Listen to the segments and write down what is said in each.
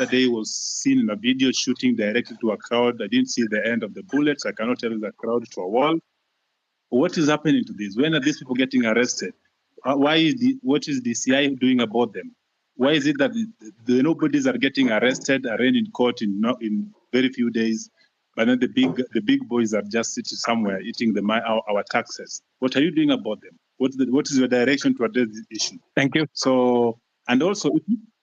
other day was seen in a video shooting directly to a crowd. I didn't see the end of the bullets. I cannot tell the crowd to a wall. What is happening to this? When are these people getting arrested? What is the DCI doing about them? Why is it that the nobodies are getting arrested, arraigned in court in very few days, but then the big boys are just sitting somewhere eating our taxes? What are you doing about them? What is your direction to address this issue? Thank you. So, and also,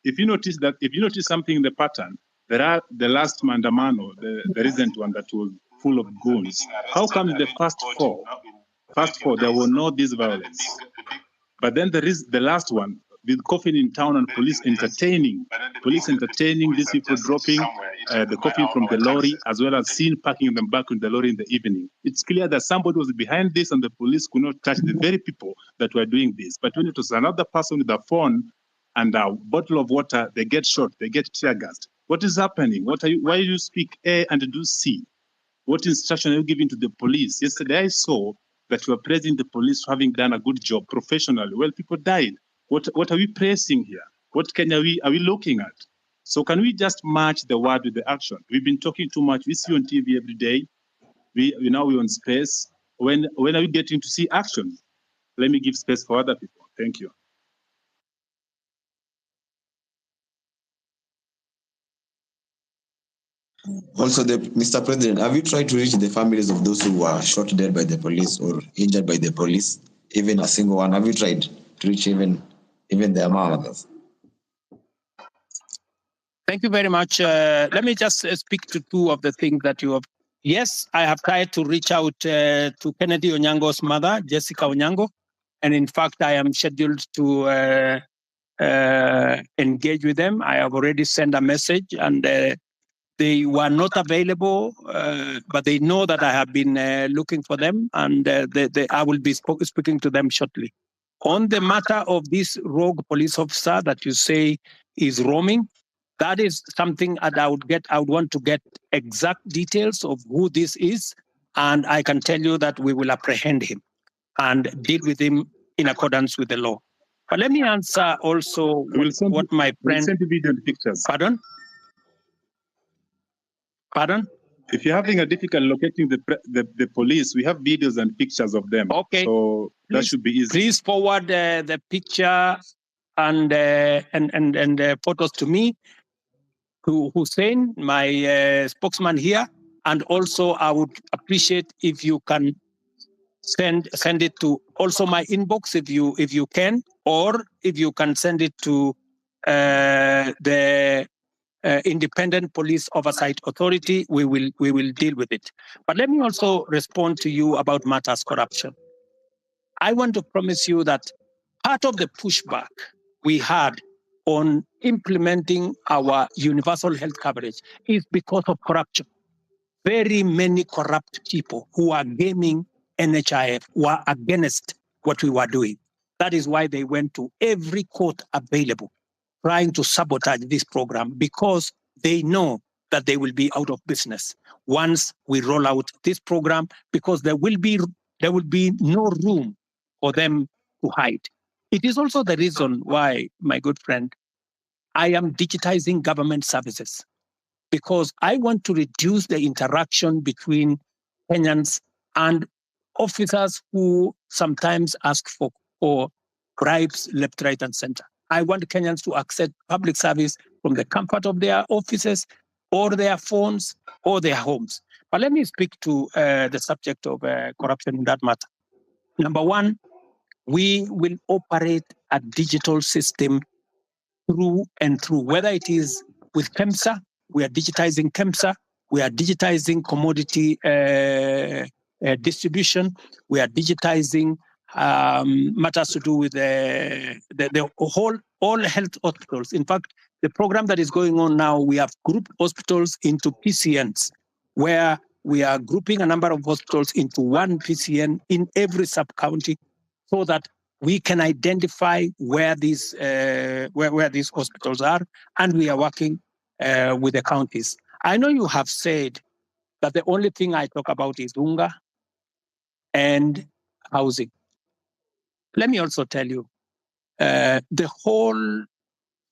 if you notice something in the pattern, there are the last Mandamano, the recent one that was full of goons. How come the first four there were no this violence, but then there is the last one with coffin in town and police entertaining these people dropping the coffin from the lorry, as well as seen packing them back in the lorry in the evening. It's clear that somebody was behind this and the police could not touch the very people that were doing this. But when it was another person with a phone and a bottle of water, they get shot, they get tear gassed. What is happening? Why do you speak A and do C? What instruction are you giving to the police? Yesterday I saw that you are praising the police for having done a good job professionally. Well, people died. What are we praising here? What Kenya are we looking at? So can we just match the word with the action? We've been talking too much. We see on TV every day. We're on space. When are we getting to see action? Let me give space for other people. Thank you. Also, Mr. President, have you tried to reach the families of those who were shot dead by the police or injured by the police? Even a single one? Have you tried to reach even their mothers? Thank you very much. Let me just speak to two of the things that you have. Yes, I have tried to reach out to Kennedy Onyango's mother, Jessica Onyango. And in fact, I am scheduled to engage with them. I have already sent a message and they were not available, but they know that I have been looking for them, and I will be speaking to them shortly. On the matter of this rogue police officer that you say is roaming, that is something that I would want to get exact details of who this is, and I can tell you that we will apprehend him and deal with him in accordance with the law. But let me answer also what my friend... We'll send you video and pictures. Pardon? If you're having a difficult locating the police, we have videos and pictures of them. Okay. So that should be easy. Please forward the picture and photos to me, to Hussein, my spokesman here, and also I would appreciate if you can send it to also my inbox if you can, or if you can send it to the Independent Police Oversight Authority. We will deal with it. But let me also respond to you about matters corruption. I want to promise you that part of the pushback we had on implementing our universal health coverage is because of corruption. Very many corrupt people who are gaming NHIF were against what we were doing. That is why they went to every court available, trying to sabotage this program, because they know that they will be out of business once we roll out this program, because there will be no room for them to hide. It is also the reason why, my good friend, I am digitizing government services, because I want to reduce the interaction between Kenyans and officers who sometimes ask for bribes left, right, and center. I want Kenyans to access public service from the comfort of their offices or their phones or their homes. But let me speak to the subject of corruption in that matter. Number one, we will operate a digital system through and through, whether it is with KEMSA, we are digitizing KEMSA, we are digitizing commodity distribution, we are digitizing matters to do with all health hospitals. In fact, the program that is going on now, we have grouped hospitals into PCNs, where we are grouping a number of hospitals into one PCN in every sub-county, so that we can identify where these hospitals are, and we are working with the counties. I know you have said that the only thing I talk about is unga and housing. Let me also tell you, the whole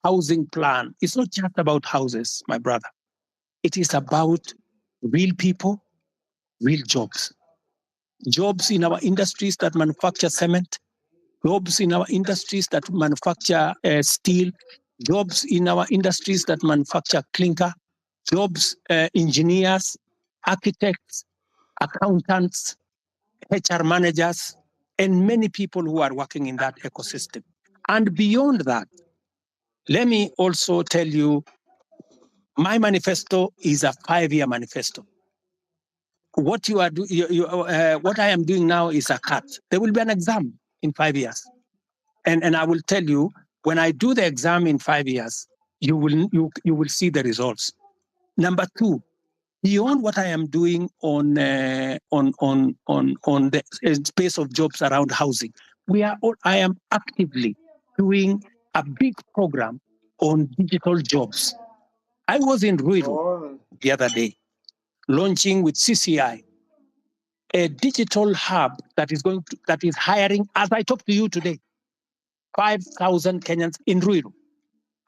housing plan is not just about houses, my brother. It is about real people, real jobs. Jobs in our industries that manufacture cement, jobs in our industries that manufacture steel, jobs in our industries that manufacture clinker, jobs, engineers, architects, accountants, HR managers, and many people who are working in that ecosystem. And beyond that, let me also tell you, my manifesto is a 5-year manifesto. What you are what I am doing now is a cut. There will be an exam in 5 years, and I will tell you, when I do the exam in 5 years, you will see the results. Number two, beyond what I am doing on the space of jobs around housing, I am actively doing a big program on digital jobs. I was in Ruiru the other day, launching with CCI a digital hub that is hiring, as I talk to you today, 5,000 Kenyans in Ruiru.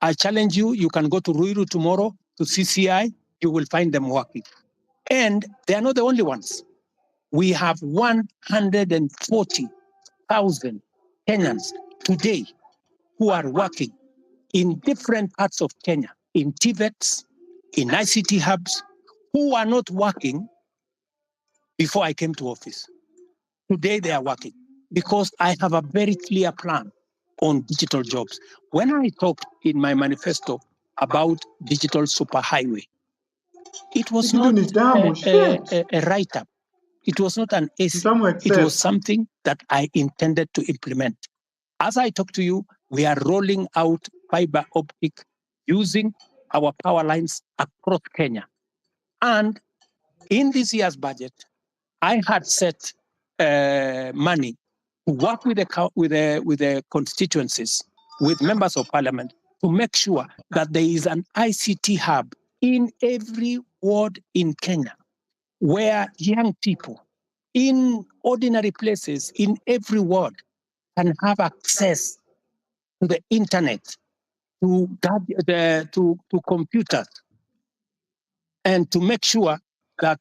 I challenge you, you can go to Ruiru tomorrow to CCI, you will find them working. And they are not the only ones. We have 140,000 Kenyans today who are working in different parts of Kenya, in TVETs, in ICT hubs, who are not working before I came to office. Today they are working because I have a very clear plan on digital jobs. When I talked in my manifesto about digital superhighway, it was not a write-up. It was not an essay. It was something that I intended to implement. As I talk to you, we are rolling out fiber optic using our power lines across Kenya. And in this year's budget, I had set money to work with the constituencies, with members of parliament, to make sure that there is an ICT hub in every ward in Kenya, where young people in ordinary places in every ward can have access to the internet, to computers, and to make sure that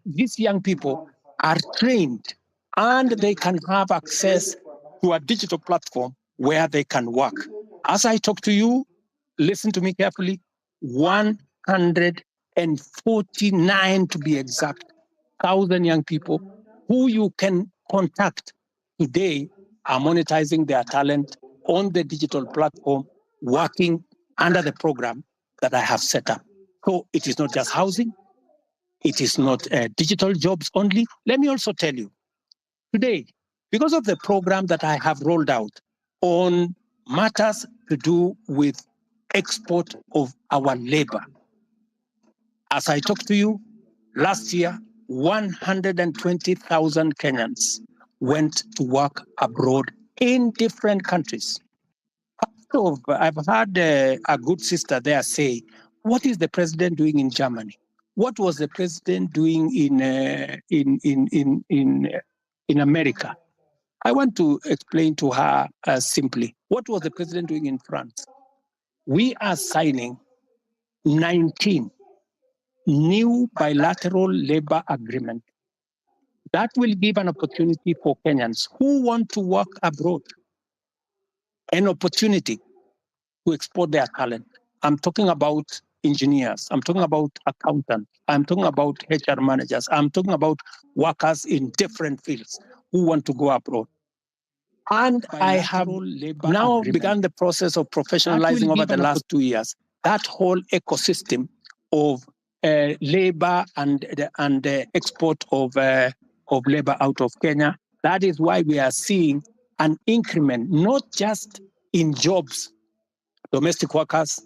these young people are trained and they can have access to a digital platform where they can work. As I talk to you, listen to me carefully, 149 to be exact, 1,000 young people who you can contact today are monetizing their talent on the digital platform, working under the program that I have set up. So it is not just housing, it is not digital jobs only. Let me also tell you, today, because of the program that I have rolled out on matters to do with export of our labor, as I talk to you, last year, 120,000 Kenyans went to work abroad in different countries. So I've had a good sister there say, what is the president doing in Germany? What was the president doing in America? I want to explain to her simply, what was the president doing in France? We are signing 19 new bilateral labor agreements that will give an opportunity for Kenyans who want to work abroad, an opportunity to export their talent. I'm talking about engineers, I'm talking about accountants, I'm talking about HR managers, I'm talking about workers in different fields who want to go abroad. And I have now begun the process of professionalizing over the last 2 years that whole ecosystem of labor and the export of labor out of Kenya. That is why we are seeing an increment, not just in jobs, domestic workers,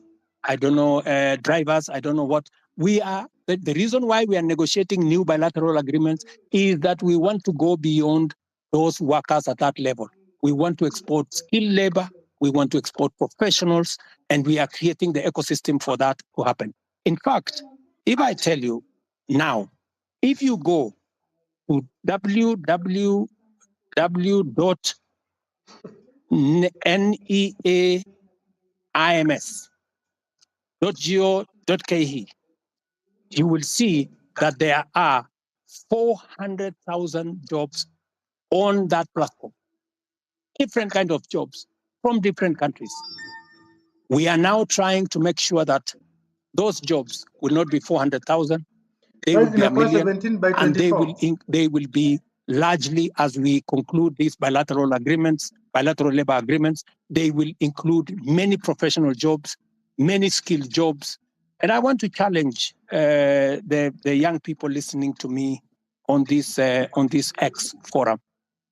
I don't know, drivers, I don't know what. The reason why we are negotiating new bilateral agreements is that we want to go beyond those workers at that level. We want to export skilled labor, we want to export professionals, and we are creating the ecosystem for that to happen. In fact, if I tell you now, if you go to www.nea ims.go.ke, you will see that there are 400,000 jobs on that platform, different kind of jobs from different countries. We are now trying to make sure that those jobs will not be 400,000, they will be a million, and they will be largely, as we conclude these bilateral labor agreements, they will include many professional jobs, many skilled jobs. And I want to challenge the young people listening to me on this X forum,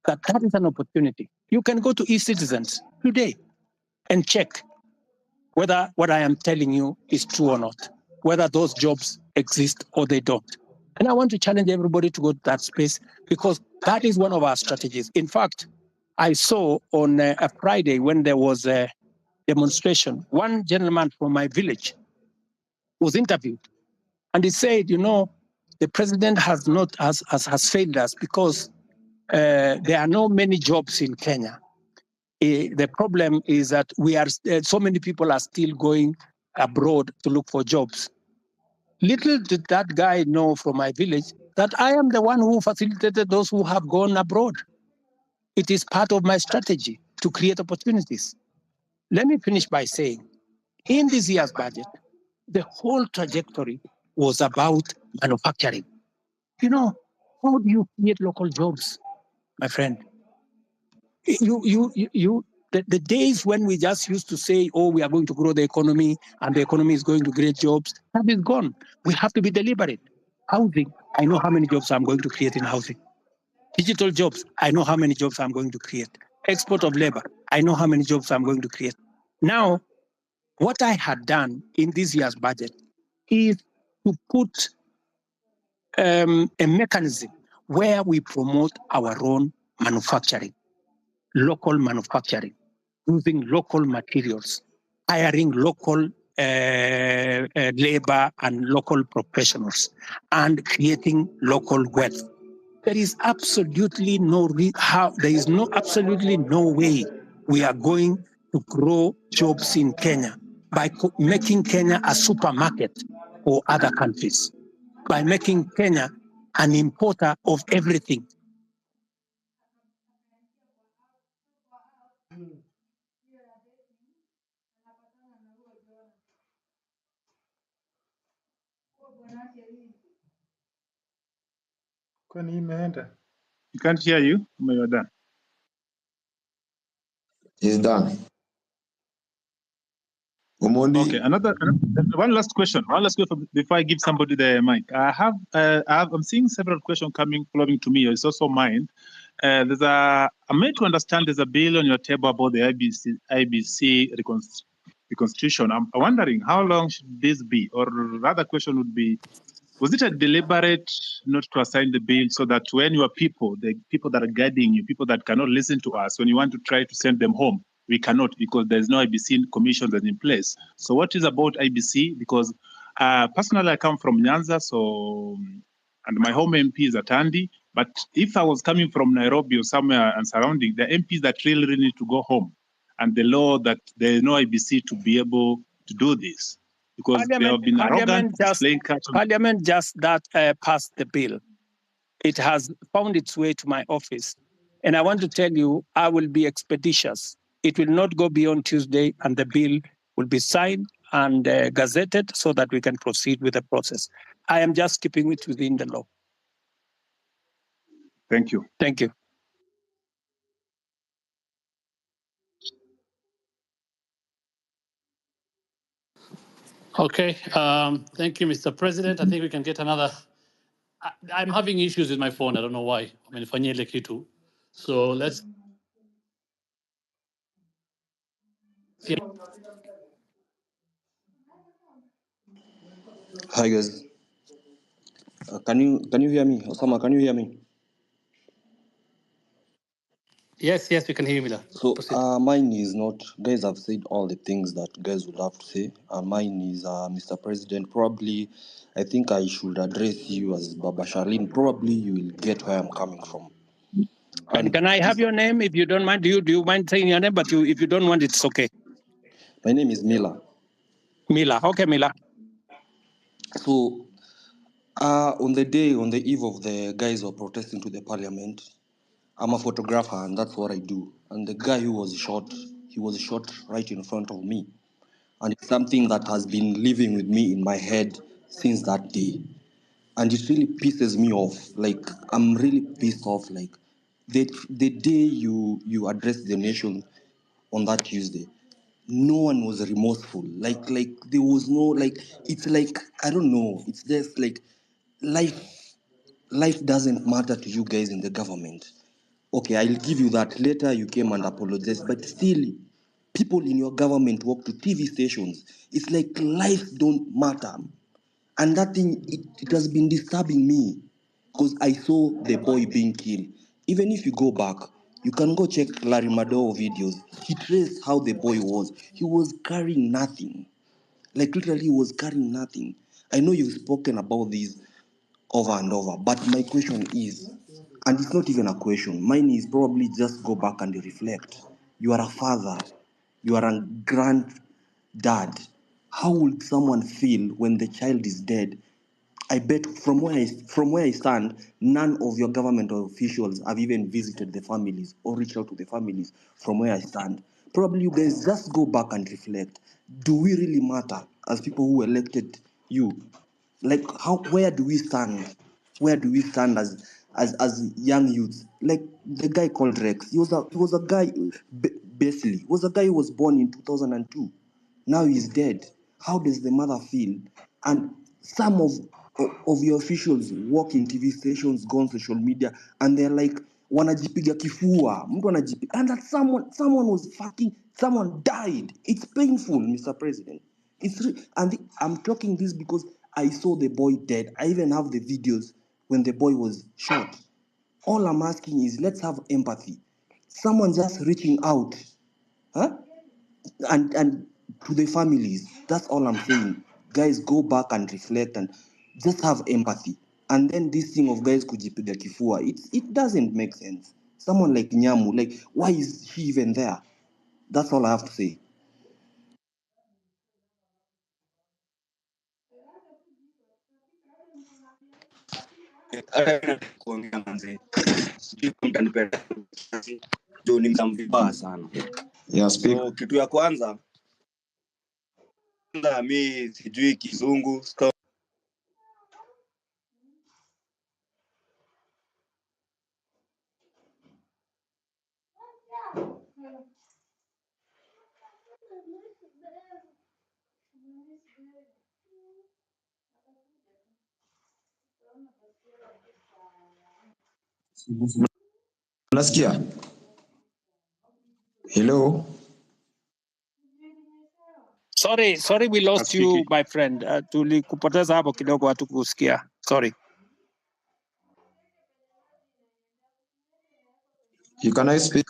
that is an opportunity. You can go to eCitizens today and check whether what I am telling you is true or not, whether those jobs exist or they don't. And I want to challenge everybody to go to that space, because that is one of our strategies. In fact, I saw on a Friday when there was a demonstration, one gentleman from my village was interviewed, and he said, the president has failed us because there are not many jobs in Kenya. The problem is that so many people are still going abroad to look for jobs. Little did that guy know from my village that I am the one who facilitated those who have gone abroad. It is part of my strategy to create opportunities. Let me finish by saying, in this year's budget, the whole trajectory was about manufacturing. How do you create local jobs, my friend? The days when we just used to say, we are going to grow the economy and the economy is going to create jobs, that is gone. We have to be deliberate. Housing, I know how many jobs I'm going to create in housing. Digital jobs, I know how many jobs I'm going to create. Export of labor, I know how many jobs I'm going to create. Now, what I had done in this year's budget is to put a mechanism where we promote our own manufacturing, local manufacturing, using local materials, hiring local labor and local professionals, and creating local wealth. There is absolutely no way we are going to grow jobs in Kenya by making Kenya a supermarket for other countries, by making Kenya an importer of everything. You can't hear you. You're done. He's done. Omondi. Okay, one last question before I give somebody the mic. I'm seeing several questions flowing to me. It's also mine. I'm made to understand there's a bill on your table about the IBC reconstitution. I'm wondering how long should this be? Or rather question would be, was it a deliberate not to assign the bill so that when your people, the people that are guiding you, people that cannot listen to us, when you want to try to send them home, we cannot, because there's no IBC commission that's in place. So what is about IBC? Because personally, I come from Nyanza, and my home MP is at Andi. But if I was coming from Nairobi or somewhere and surrounding, the MPs that really need to go home, and the law that there is no IBC to be able to do this. Because they have been arrogant, Parliament just passed the bill. It has found its way to my office. And I want to tell you, I will be expeditious. It will not go beyond Tuesday, and the bill will be signed and gazetted so that we can proceed with the process. I am just keeping it within the law. Thank you. Thank you. Okay, thank you, Mr. President. I think we can get another. I'm having issues with my phone. I don't know why. So let's. Hi guys. Can you hear me? Osama, can you hear me? Yes, we can hear you, Mila. So mine is not, guys have said all the things that guys would have to say. Mine is, Mr. President, probably, I think I should address you as Baba Sharlin. Probably you will get where I'm coming from. And can I have your name if you don't mind? Do you mind saying your name? But if you don't want, it's okay. My name is Mila. Mila. Okay, Mila. So, on the eve of the guys who are protesting to the parliament, I'm a photographer and that's what I do. And the guy who was shot, he was shot right in front of me. And it's something that has been living with me in my head since that day. And it really pisses me off. Like, I'm really pissed off. Like, the day you addressed the nation on that Tuesday, no one was remorseful. Like there was no, like, it's like, I don't know. It's just like life doesn't matter to you guys in the government. Okay, I'll give you that. Later you came and apologized, but still, people in your government walk to TV stations. It's like life don't matter. And that thing, it has been disturbing me because I saw the boy being killed. Even if you go back, you can go check Larry Madowo videos. He traced how the boy was. He was carrying nothing. Like literally, he was carrying nothing. I know you've spoken about this over and over, but my question is, and it's not even a question, mine is probably just go back and reflect. You are a father, you are a granddad. How would someone feel when the child is dead? I bet from where I stand, none of your government officials have even visited the families or reached out to the families from where I stand. Probably you guys just go back and reflect. Do we really matter as people who elected you? Like where do we stand? Where do we stand as young youths? Like the guy called Rex. He was a guy basically. He was a guy who was born in 2002. Now he's dead. How does the mother feel? And some of your officials work in TV stations, go on social media, and they're like, wanajipiga kifua, mtu anajipiga, and that someone died. It's painful, Mr. President. I'm talking this because I saw the boy dead. I even have the videos when the boy was shot. All I'm asking is let's have empathy. Someone just reaching out, huh? And to the families. That's all I'm saying. Guys, go back and reflect and just have empathy. And then this thing of guys kujipiga kifua, it doesn't make sense. Someone like Nyamu, like, why is he even there? That's all I have to say. Kuongea manzi. Sijui mtanipenda. Ndio ni mvibaya sana. Yeah, speak. So kitu ya kwanza mi sijui kizungu. Unasikia? Hello? Sorry, we lost you, Asikiki. my friend. Tulikupoteza hapo kidogo, hatukusikia. Sorry. Can I speak?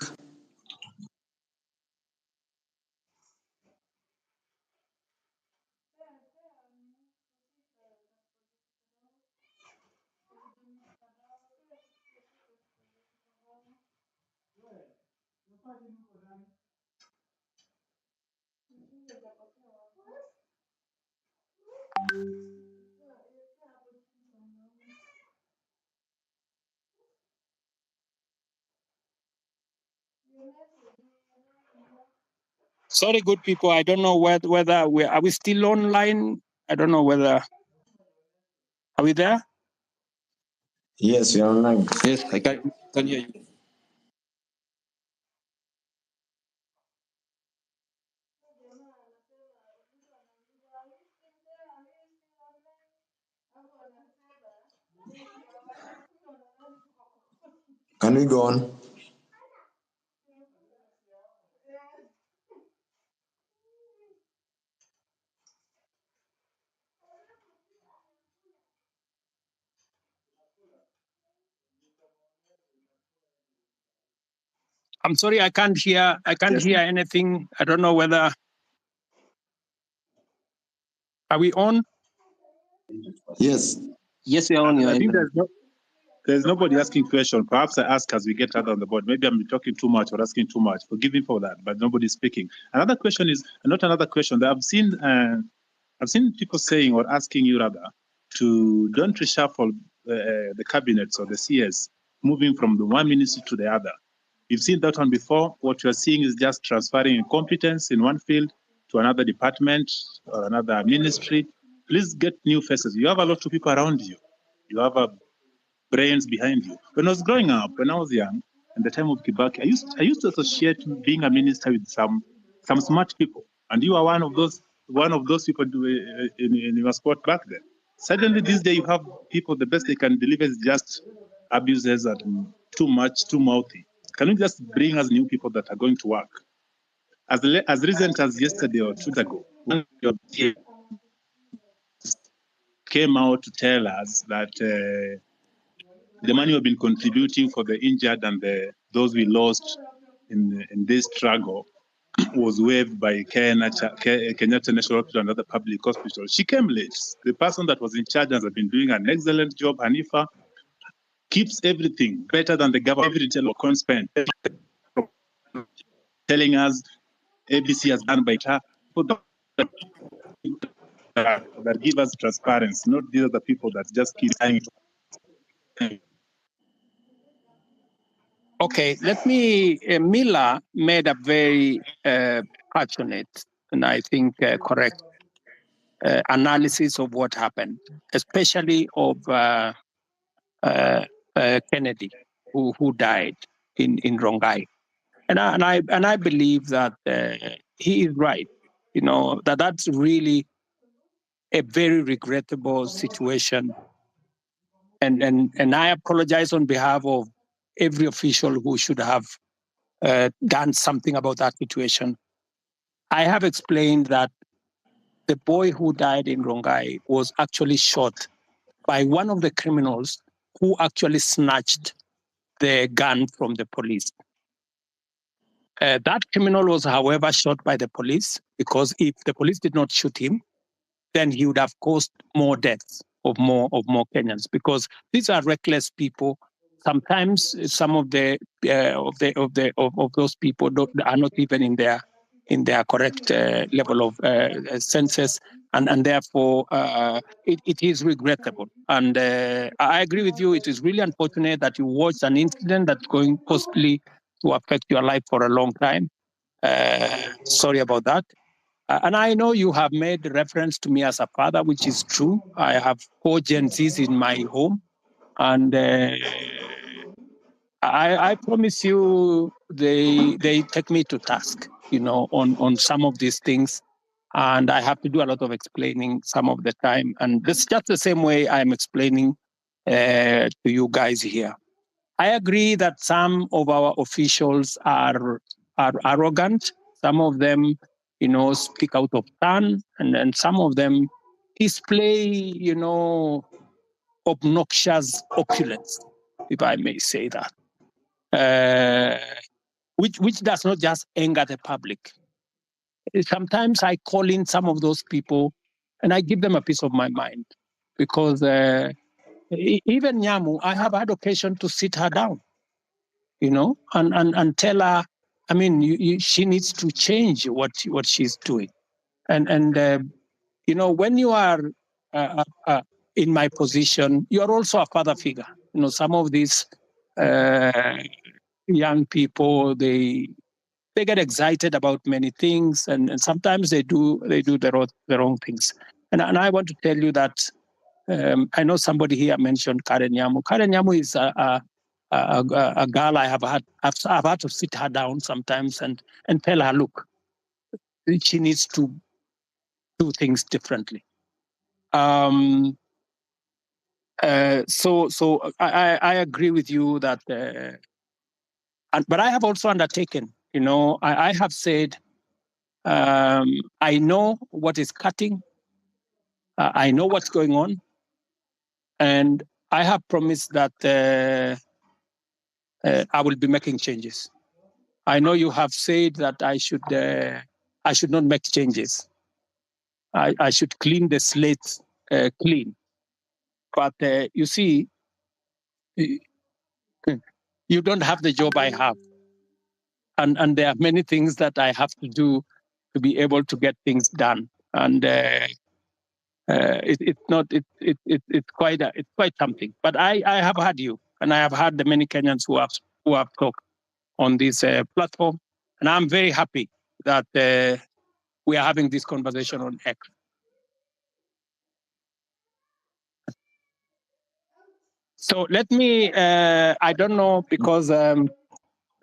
Sorry, good people. I don't know whether are we still online. I don't know whether are we there. Yes, we are online. Yes, I can hear you. Can we go on? I'm sorry, I can't hear anything. I don't know whether are we on? Yes. Yes, we are on your I think end. there's no. There's nobody asking question. Perhaps I ask as we get other on the board. Maybe I'm talking too much or asking too much. Forgive me for that, but nobody's speaking. Another question is not another question that I've seen people saying or asking you rather to don't reshuffle the cabinets or the CS, moving from the one ministry to the other. You've seen that one before. What you're seeing is just transferring competence in one field to another department or another ministry. Please get new faces. You have a lot of people around you. You have brains behind you. When I was growing up, when I was young, in the time of Kibaki, I used to associate being a minister with some smart people, and you are one of those people in your sport back then. Suddenly, this day you have people. The best they can deliver is just abuses and too much, too mouthy. Can you just bring us new people that are going to work? As recent as yesterday or 2 days ago, one of your peers came out to tell us that the money we've been contributing for the injured and those we lost in this struggle was waived by Kenyatta National Hospital and other public hospitals. She came late. The person that was in charge has been doing an excellent job. Hanifa keeps everything better than the government. Every detail of spent, telling us ABC has done by her. That give us transparency, not these are the people that just keep saying. Okay, let me. Mila made a very passionate and I think correct analysis of what happened, especially of Kennedy, who died in Rongai, and I believe that he is right. You know that's really a very regrettable situation, and I apologize on behalf of every official who should have done something about that situation. I have explained that the boy who died in Rongai was actually shot by one of the criminals who actually snatched the gun from the police. That criminal was, however, shot by the police because if the police did not shoot him, then he would have caused more deaths of more Kenyans because these are reckless people. Sometimes some of those people are not even in their correct level of senses, and therefore it is regrettable. And I agree with you. It is really unfortunate that you watched an incident that's going possibly to affect your life for a long time. Sorry about that. And I know you have made reference to me as a father, which is true. I have 4 Gen Zs in my home, and I promise you, they take me to task, on some of these things, and I have to do a lot of explaining some of the time. And this is just the same way I'm explaining to you guys here. I agree that some of our officials are arrogant. Some of them, speak out of turn, and then some of them display, obnoxious opulence, if I may say that. Which does not just anger the public. Sometimes I call in some of those people and I give them a piece of my mind because even Nyamu, I have had occasion to sit her down, and tell her, I mean, she needs to change what she's doing. And when you are in my position, you are also a father figure. Some of these young people, they get excited about many things, and sometimes they do the wrong things. And I want to tell you that I know somebody here mentioned Karen Nyamu. Karen Nyamu is a girl I've had to sit her down sometimes and tell her, look, she needs to do things differently. So I agree with you that, but I have also undertaken, I have said, I know what is cutting. I know what's going on. And I have promised that I will be making changes. I know you have said that I should not make changes. I should clean the slate clean. But you see, you don't have the job I have. And there are many things that I have to do to be able to get things done. And it's quite something. But I have had you, and I have had the many Kenyans who have talked on this platform, and I'm very happy that we are having this conversation on X. So let me, I don't know, because I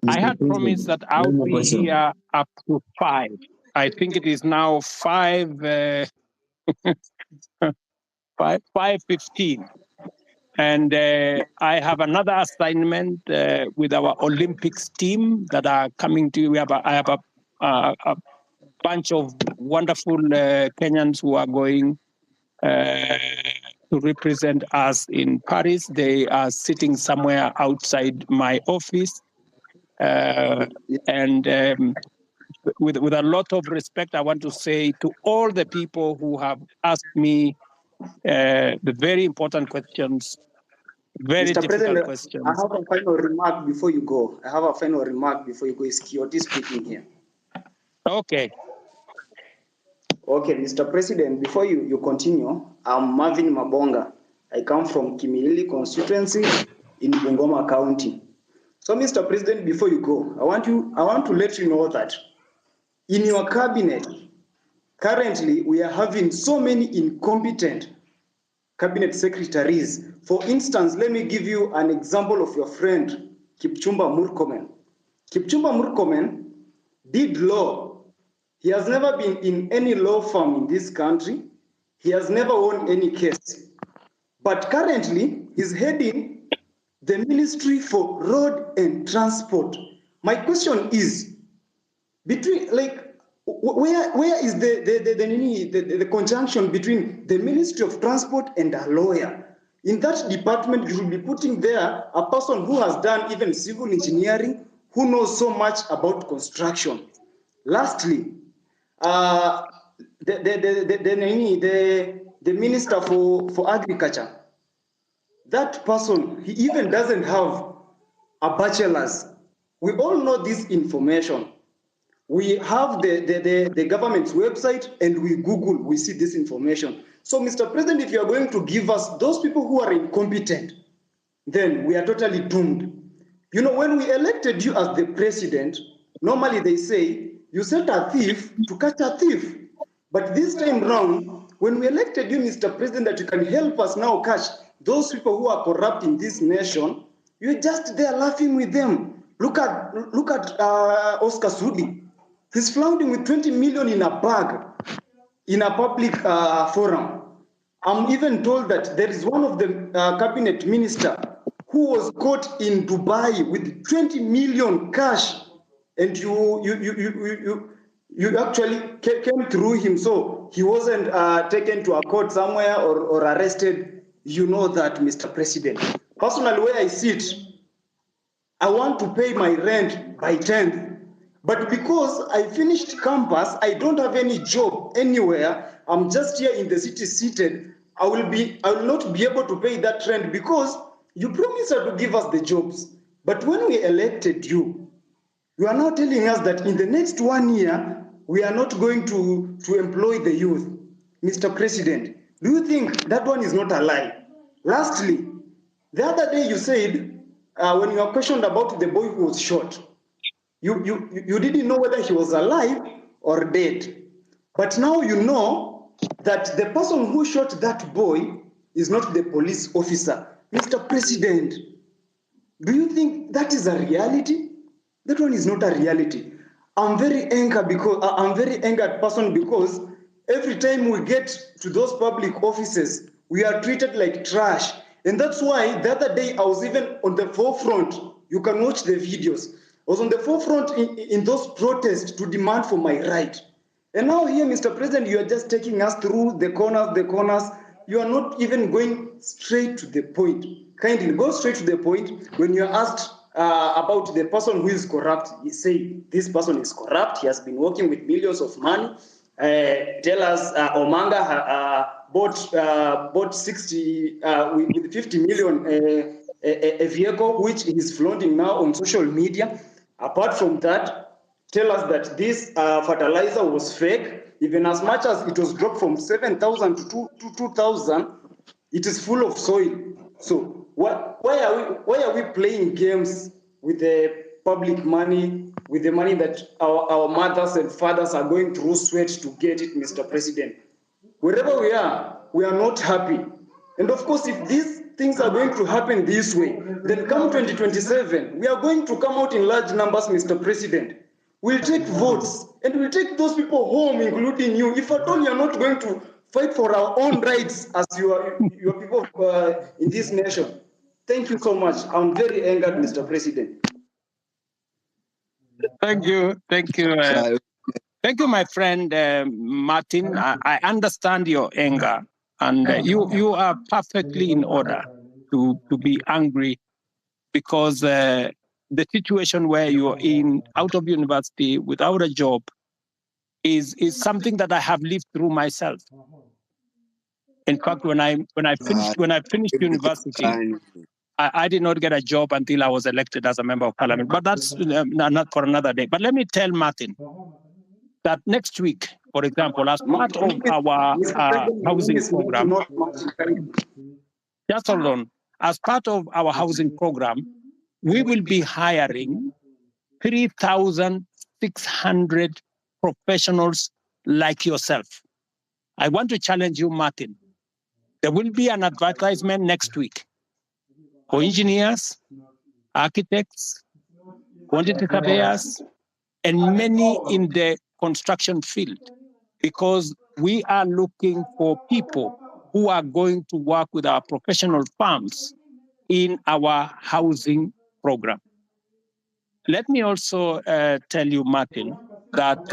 had promised that I'll be here up to 5. I think it is now 5:15. And I have another assignment with our Olympics team that are coming to. I have a bunch of wonderful Kenyans who are going to represent us in Paris. They are sitting somewhere outside my office. And with a lot of respect, I want to say to all the people who have asked me the very important questions, very Mr. difficult President, questions. I have a final remark before you go. It's Kioti speaking here. Okay. Okay, Mr. President, before you continue, I'm Marvin Mabonga. I come from Kimilili constituency in Bungoma County. So, Mr. President, before you go, I want to let you know that in your cabinet, currently we are having so many incompetent cabinet secretaries. For instance, let me give you an example of your friend, Kipchumba Murkomen. Kipchumba Murkomen did law. He has never been in any law firm in this country. He has never won any case. But currently, he's heading the Ministry for Road and Transport. My question is, between where is the conjunction between the Ministry of Transport and a lawyer? In that department, you should be putting there a person who has done even civil engineering, who knows so much about construction. Lastly, the Minister for Agriculture, that person, he even doesn't have a bachelor's. We all know this information. We have the government's website and we Google, we see this information. So, Mr. President, if you are going to give us those people who are incompetent, then we are totally doomed. You know, when we elected you as the president, normally they say, you set a thief to catch a thief. But this time round, when we elected you, Mr. President, that you can help us now catch those people who are corrupt in this nation, you're just there laughing with them. Look at Oscar Sudi. He's flaunting with 20 million in a bag in a public forum. I'm even told that there is one of the cabinet minister who was caught in Dubai with 20 million cash, and you actually came through him, so he wasn't taken to a court somewhere or arrested. You know that, Mr. President. Personally, where I sit, I want to pay my rent by 10th. But because I finished campus, I don't have any job anywhere. I'm just here in the city seated. I will not be able to pay that rent because you promised to give us the jobs. But when we elected you, you are now telling us that in the next 1 year, we are not going to employ the youth. Mr. President, do you think that one is not a lie? Lastly, the other day you said, when you were questioned about the boy who was shot, you didn't know whether he was alive or dead. But now you know that the person who shot that boy is not the police officer. Mr. President, do you think that is a reality? That one is not a reality. I'm very angered person because every time we get to those public offices, we are treated like trash. And that's why the other day I was even on the forefront. You can watch the videos. I was on the forefront in those protests to demand for my right. And now here, Mr. President, you are just taking us through the corners. You are not even going straight to the point. Kindly go straight to the point. When you are asked about the person who is corrupt, you say, this person is corrupt. He has been working with millions of money. Tell us, Omanga bought 60 with 50 million a vehicle which he's flaunting now on social media. Apart from that, tell us that this fertilizer was fake, even as much as it was dropped from 7,000 to 2,000, it is full of soil. So why are we playing games with the public money, with the money that our mothers and fathers are going through sweat to get it, Mr. President? Wherever we are not happy. And of course, if these things are going to happen this way, then come 2027, we are going to come out in large numbers, Mr. President. We'll take votes and we'll take those people home, including you. If at all you're not going to fight for our own rights as your people in this nation. Thank you so much. I'm very angered, Mr. President. Thank you. Thank you. Thank you, my friend Martin. I understand your anger, and you are perfectly in order to be angry because the situation where you are in, out of university, without a job, is something that I have lived through myself. In fact, when I finished university, I did not get a job until I was elected as a member of parliament. But that's not for another day. But let me tell Martin that next week, for example, as part of our housing program, just hold on. As part of our housing program, we will be hiring 3,600 professionals like yourself. I want to challenge you, Martin. There will be an advertisement next week for engineers, architects, quantity surveyors, and many in the construction field, because we are looking for people who are going to work with our professional firms in our housing program. Let me also tell you, Martin, that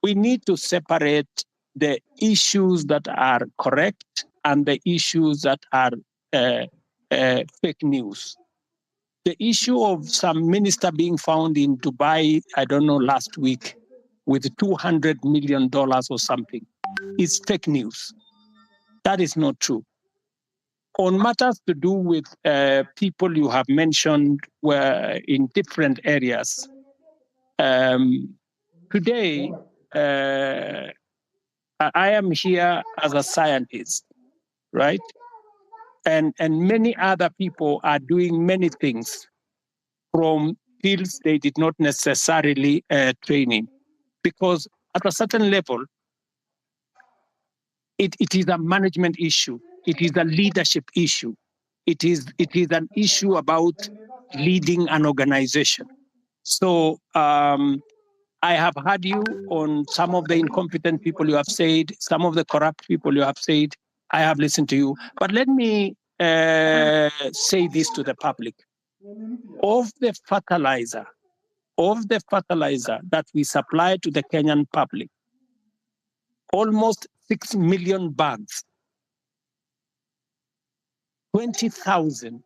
we need to separate the issues that are correct and the issues that are fake news. The issue of some minister being found in Dubai, I don't know, last week, with $200 million or something, is fake news. That is not true. On matters to do with people you have mentioned were in different areas, today, I am here as a scientist, right? And many other people are doing many things from fields they did not necessarily train in. Because at a certain level, it is a management issue. It is a leadership issue. It is an issue about leading an organization. So I have heard you on some of the incompetent people you have said, some of the corrupt people you have said. I have listened to you. But let me say this to the public. Of the fertilizer that we supply to the Kenyan public, almost 6 million bags, 20,000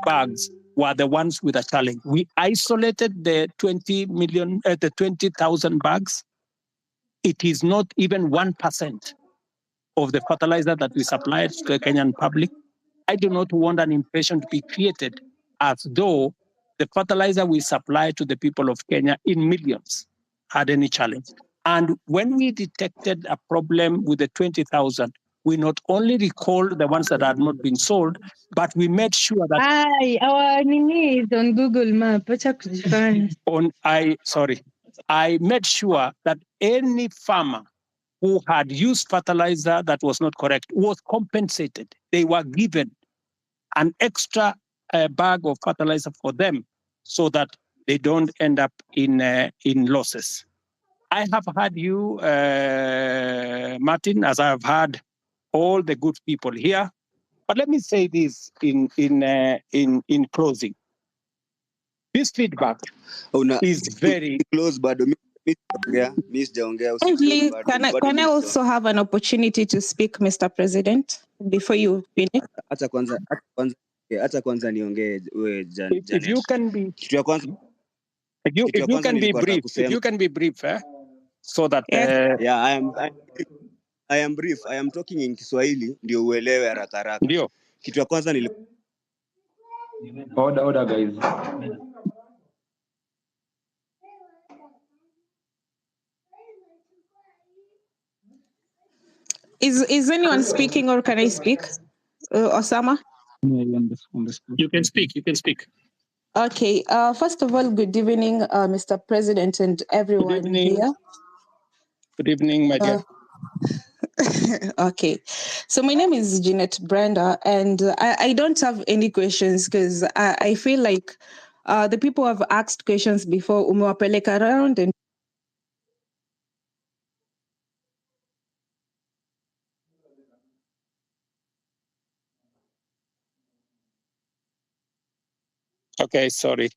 bags were the ones with a challenge. We isolated the 20,000 bags. It is not even 1% of the fertilizer that we supply to the Kenyan public. I do not want an impression to be created as though the fertilizer we supply to the people of Kenya in millions had any challenge. And when we detected a problem with the 20,000, we not only recalled the ones that had not been sold, but we made sure that our nini is on Google Map. I made sure that any farmer who had used fertilizer that was not correct was compensated. They were given an extra bag of fertilizer for them so that they don't end up in losses. I have heard you, Martin, as I have heard all the good people here. But let me say this in closing. This feedback is very close, but Please, can I also have an opportunity to speak, Mr. President, before you finish? Acha kwanza niongee wewe Janet. If you can be if you can be brief, so that I am brief. I am talking in Kiswahili ndio uelewe haraka haraka. Ndio. Kitu ya kwanza Order, guys. Is anyone speaking or can I speak? Osama? You can speak. You can speak. Okay. First of all, good evening, Mr. President and everyone here. Good evening, my dear. Okay. So my name is Jeanette Brenda, and I don't have any questions because I feel like the people have asked questions before, umewapeleka around and Okay, sorry.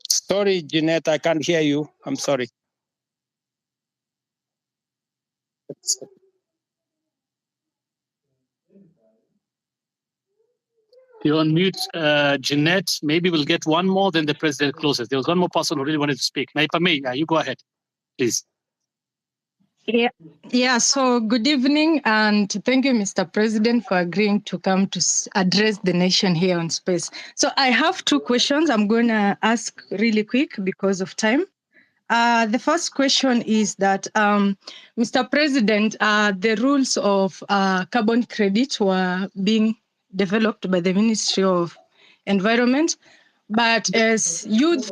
Sorry, Jeanette, I can't hear you. I'm sorry. You're on mute, Jeanette. Maybe we'll get one more, then the president closes. There was one more person who really wanted to speak. Now, if I may, you go ahead, please. Yeah. So good evening, and thank you, Mr. President, for agreeing to come to address the nation here on space. So I have two questions I'm going to ask really quick because of time. The first question is that, Mr. President, the rules of carbon credit were being developed by the Ministry of Environment, but as youth